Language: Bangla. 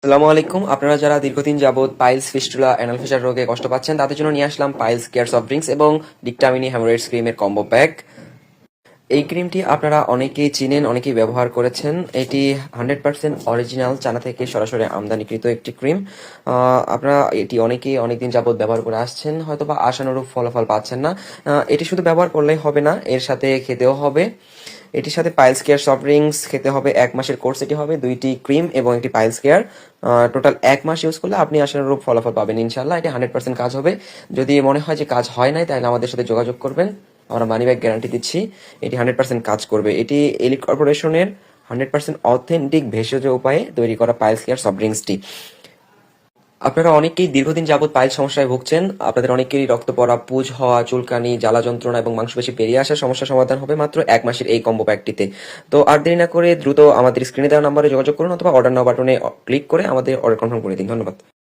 আসসালামু আলাইকুম। আপনারা যারা দীর্ঘদিন যাবৎ পাইলস, ফিস্টুলা, অ্যানাল ফিশার রোগে কষ্ট পাচ্ছেন তাদের জন্য নিয়ে আসলাম পাইলস কেয়ার সফট ড্রিঙ্কস এবং ডিকটামিনি হ্যামোরয়েডস ক্রিমের কম্বো প্যাক। এই ক্রিমটি আপনারা অনেকেই চিনেন, অনেকেই ব্যবহার করেছেন। এটি 100% অরিজিনাল চায়না থেকে সরাসরি আমদানিকৃত একটি ক্রিম। আপনারা এটি অনেকেই অনেকদিন যাবৎ ব্যবহার করে আসছেন, হয়তোবা আশানুরূপ ফলাফল পাচ্ছেন না। এটি শুধু ব্যবহার করলেই হবে না, এর সাথে খেতেও হবে। এটির সাথে পাইলস কেয়ার সফট ড্রিঙ্কস খেতে হবে, 1 মাসের কোর্স এটি হবে, 2টি ক্রিম এবং একটি পাইলস কেয়ার। টোটাল 1 মাস ইউজ করলে আপনি আশানুরূপ ফলাফল পাবেন ইনশাল্লাহ। এটি 100% কাজ হবে। যদি মনে হয় যে কাজ হয় নাই, তাহলে আমাদের সাথে যোগাযোগ করবেন, আমরা মানি ব্যাক গ্যারান্টি দিচ্ছি। এটি 100% কাজ করবে। এটি এলিট কর্পোরেশনের 100% অথেন্টিক ভেষজ উপায়ে তৈরি করা পাইলস কেয়ার সফট ড্রিঙ্কসটি। আপনারা অনেকেই দীর্ঘদিন যাবৎ পাইলস সমস্যায় ভুগছেন। আপনাদের অনেকেরই রক্ত পড়া, পুজ হওয়া, চুলকানি, জ্বালা যন্ত্রণা এবং মাংসপেশি বেরিয়ে আসার সমস্যার সমাধান হবে মাত্র 1 মাসের এই কম্বো প্যাকটিতে। তো আর দেরি না করে দ্রুত আমাদের স্ক্রিনে দেওয়া নাম্বারে যোগাযোগ করুন অথবা অর্ডার নাও বাটনে ক্লিক করে আমাদের অর্ডার কনফার্ম করে দিন। ধন্যবাদ।